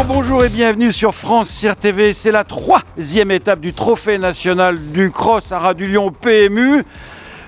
Bonjour et bienvenue sur France Cyr TV. C'est la 3e étape du trophée national du cross à Ras du Lion PMU.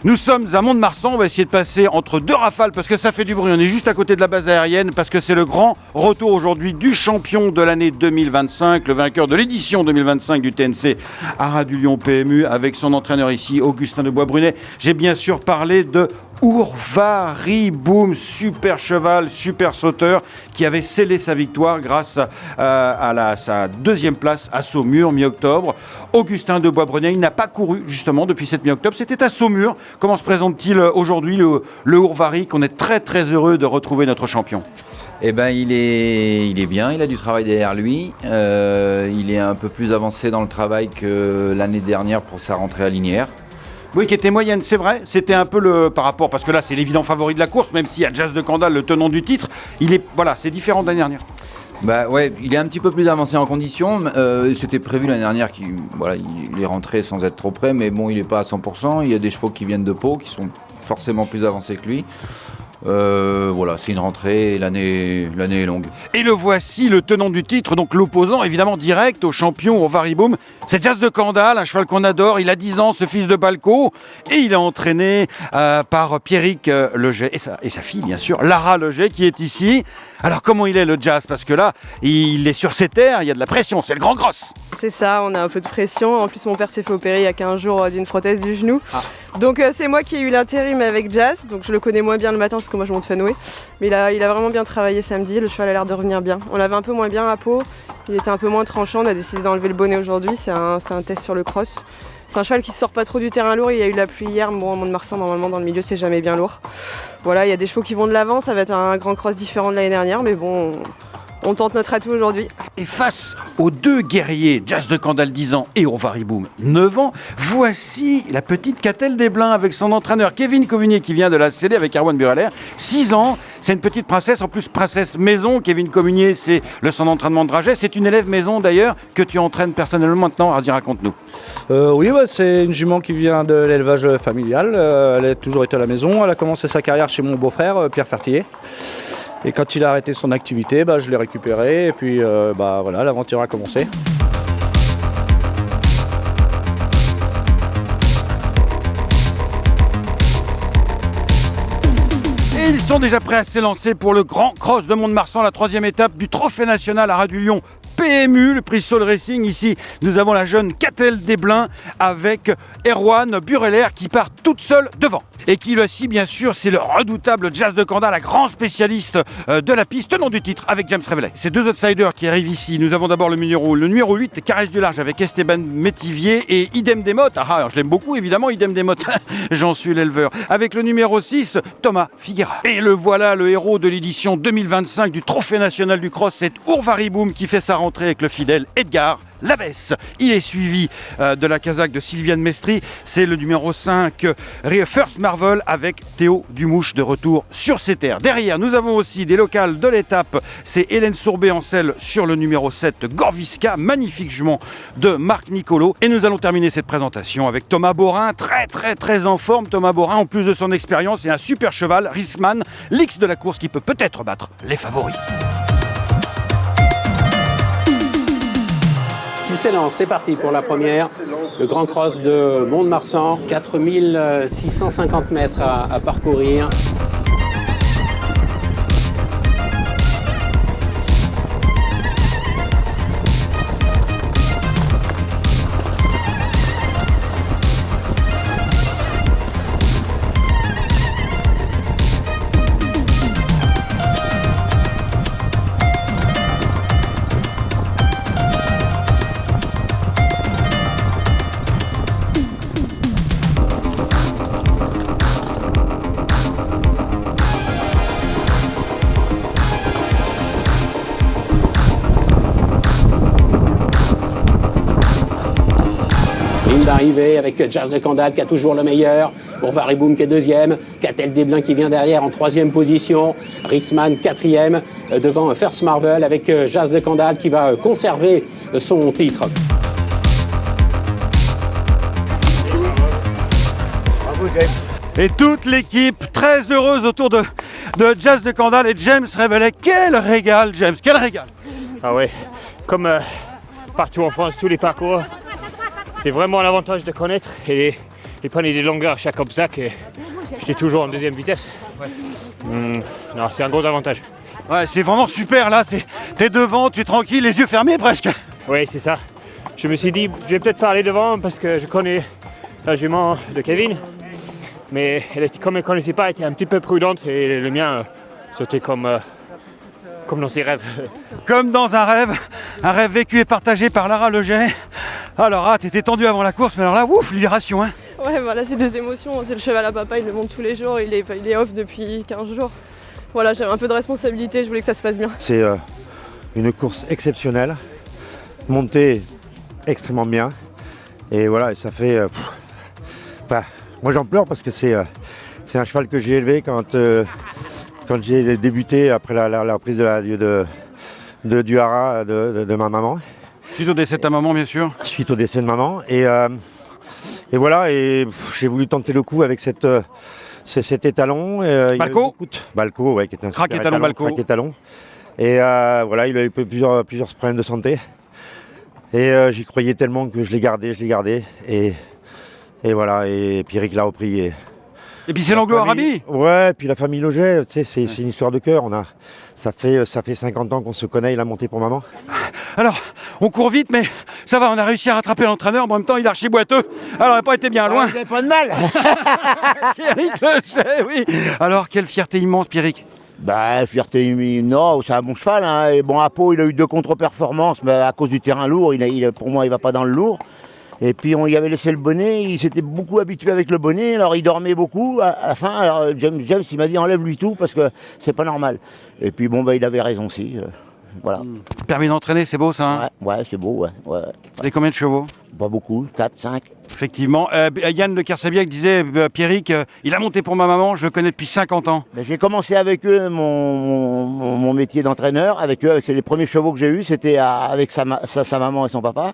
Nous sommes à Mont-de-Marsan, on va essayer de passer entre deux rafales parce que ça fait du bruit, on est juste à côté de la base aérienne parce que c'est le grand retour aujourd'hui du champion de l'année 2025, le vainqueur de l'édition 2025 du TNC à Ras du Lion PMU avec son entraîneur ici, Augustin de Bois-Brunet. J'ai bien sûr parlé de Ourvariboum, super cheval, super sauteur qui avait scellé sa victoire grâce à sa deuxième place à Saumur mi-octobre. Augustin de Bois-Brunet, il n'a pas couru justement depuis cette mi-octobre, c'était à Saumur. Comment se présente-t-il aujourd'hui le Ourvari, qu'on est très très heureux de retrouver notre champion? Eh ben, il est bien, il a du travail derrière lui, il est un peu plus avancé dans le travail que l'année dernière pour sa rentrée à Linière. Oui, qui était moyenne, c'est vrai. C'était un peu par rapport, parce que là, c'est l'évident favori de la course, même s'il y a Jazz de Candale, le tenant du titre. C'est différent de l'année dernière. Bah ouais, il est un petit peu plus avancé en condition. C'était prévu l'année dernière qu'il est rentré sans être trop près, mais bon, il n'est pas à 100%. Il y a des chevaux qui viennent de Pau, qui sont forcément plus avancés que lui. C'est une rentrée et l'année est longue. Et le voici, le tenant du titre, donc l'opposant évidemment direct au champion Ourvariboum. C'est Jazz de Candale, un cheval qu'on adore. Il a 10 ans, ce fils de Balco, et il est entraîné par Pierrick Leget et sa fille bien sûr, Lara Leget, qui est ici. Alors comment il est le Jazz? Parce que là, il est sur ses terres, il y a de la pression, c'est le grand cross. C'est ça, on a un peu de pression. En plus, mon père s'est fait opérer il y a 15 jours d'une prothèse du genou. Donc c'est moi qui ai eu l'intérim avec Jazz, donc je le connais moins bien le matin parce que moi je monte Fenway. Mais il a vraiment bien travaillé samedi, le cheval a l'air de revenir bien. On l'avait un peu moins bien à Pau, il était un peu moins tranchant, on a décidé d'enlever le bonnet aujourd'hui, c'est un test sur le cross. C'est un cheval qui sort pas trop du terrain lourd, il y a eu la pluie hier, bon, à Mont-de-Marsan normalement dans le milieu c'est jamais bien lourd. Voilà, il y a des chevaux qui vont de l'avant, ça va être un grand cross différent de l'année dernière, mais bon, on tente notre atout aujourd'hui. Et face aux deux guerriers, Jazz de Candale 10 ans et Ourvariboum 9 ans, voici la petite Catel des Blains avec son entraîneur Kevin Covigné qui vient de la sceller avec Erwan Bureller. 6 ans, c'est une petite princesse, en plus princesse maison. Kevin Covigné, c'est le centre d'entraînement de Raget. C'est une élève maison d'ailleurs que tu entraînes personnellement maintenant. Vas-y, raconte-nous. Oui, c'est une jument qui vient de l'élevage familial. Elle a toujours été à la maison. Elle a commencé sa carrière chez mon beau-frère, Pierre Fertier. Et quand il a arrêté son activité, je l'ai récupéré et puis l'aventure a commencé. Et ils sont déjà prêts à s'élancer pour le grand cross de Mont-de-Marsan, la 3e étape du trophée national à Ras du Lion PMU, le prix Soul Racing. Ici, nous avons la jeune Catel des Blains avec Erwan Bureller qui part toute seule devant. Et qui, aussi, bien sûr, c'est le redoutable Jazz de Candale, la grand spécialiste de la piste, tenant du titre avec James Revelet. Ces deux outsiders qui arrivent ici, nous avons d'abord le numéro 8, Caresse du Large avec Esteban Métivier et Idem Desmottes. Alors je l'aime beaucoup, évidemment, Idem Desmottes, j'en suis l'éleveur. Avec le numéro 6, Thomas Figuera. Et le voilà, le héros de l'édition 2025 du Trophée national du cross, c'est Ourvariboum qui fait sa rentrée avec le fidèle Edgar Labesse. Il est suivi de la casaque de Sylviane Mestri. C'est le numéro 5, First Marvel, avec Théo Dumouche de retour sur ses terres. Derrière, nous avons aussi des locales de l'étape. C'est Hélène Sourbet-Ancel sur le numéro 7, Gorvisca, magnifique jument de Marc Nicolo. Et nous allons terminer cette présentation avec Thomas Borin, très très très en forme. Thomas Borin, en plus de son expérience, et un super cheval, Risman, l'X de la course qui peut peut-être battre les favoris. Qui s'élance, c'est parti pour la première. Le grand cross de Mont-de-Marsan, 4650 mètres à parcourir. D'arrivée avec Jazz de Candale qui a toujours le meilleur, Ourvariboum qui est deuxième, Catel des Blains qui vient derrière en troisième position, Risman quatrième, devant First Marvel avec Jazz de Candale qui va conserver son titre. Et toute l'équipe très heureuse autour de Jazz de Candale et James Revelet. Quel régal, James, quel régal! Ah ouais, comme partout en France, tous les parcours, c'est vraiment un avantage de connaître et prendre des longueurs à chaque obstacle et j'étais toujours en deuxième vitesse. Non, c'est un gros avantage. Ouais, c'est vraiment super là, t'es devant, tu es tranquille, les yeux fermés presque. Oui, c'est ça. Je me suis dit, je vais peut-être parler devant parce que je connais la jument de Kevin, mais comme elle ne connaissait pas, elle était un petit peu prudente et le mien sautait comme dans ses rêves. Comme dans un rêve vécu et partagé par Lara Leget. Alors, t'étais tendu avant la course, mais alors là, ouf, libération, hein. Ouais, voilà, c'est des émotions. C'est le cheval à papa, il le monte tous les jours, il est off depuis 15 jours. Voilà, j'avais un peu de responsabilité, je voulais que ça se passe bien. C'est une course exceptionnelle, montée extrêmement bien. Et voilà, et ça fait... moi j'en pleure parce que c'est un cheval que j'ai élevé quand j'ai débuté après la reprise du hara de ma maman. Suite au décès de ta maman, bien sûr. Suite au décès de maman. Et voilà, et j'ai voulu tenter le coup avec cet étalon. Balco Balco, ouais, qui était un Crack super étalon, Balco. Crack étalon. Et voilà, il a eu plusieurs problèmes de santé. Et j'y croyais tellement que je l'ai gardé. Et voilà, et Pierrick l'a repris. Et puis c'est l'Anglo-Arabie. Ouais, puis la famille Loget, tu sais, c'est une histoire de cœur. Ça fait 50 ans qu'on se connaît, il a monté pour maman. Alors, on court vite, mais ça va, on a réussi à rattraper l'entraîneur, mais en même temps, il est archi boiteux. Alors, il n'a pas été bien loin. J'ai pas de mal. Pierrick le sait, oui. Alors, quelle fierté immense, Pierrick. Bah, fierté, non, c'est un bon cheval. Hein. Et bon, à Pau, il a eu 2 contre-performances, mais à cause du terrain lourd, pour moi, il va pas dans le lourd. Et puis, on y avait laissé le bonnet, il s'était beaucoup habitué avec le bonnet, alors il dormait beaucoup. À la fin, alors, James, il m'a dit enlève-lui tout parce que c'est pas normal. Et puis, bon, bah, il avait raison aussi. Voilà. Permis d'entraîner, c'est beau ça, hein. Ouais, c'est beau, ouais. Vous avez combien de chevaux? Pas beaucoup, 4, 5. Effectivement. Yann de Kersabiac disait, Pierrick, il a monté pour ma maman, je le connais depuis 50 ans. Ben, j'ai commencé avec eux mon métier d'entraîneur, avec eux, c'est les premiers chevaux que j'ai eus, c'était avec sa maman et son papa,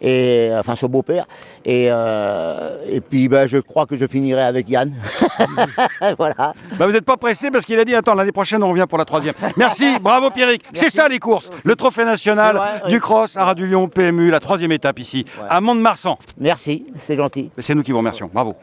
et enfin son beau-père. Et puis ben, je crois que je finirai avec Yann. Voilà. Bah, vous n'êtes pas pressé parce qu'il a dit, attends, l'année prochaine on revient pour la 3e. Merci, bravo Pierrick. C'est ça les courses, le trophée national vrai, du cross à Ras-du-Lyon PMU, la 3e étape ici, à Mont-de-Marsan. Merci, c'est gentil. C'est nous qui vous remercions, bravo.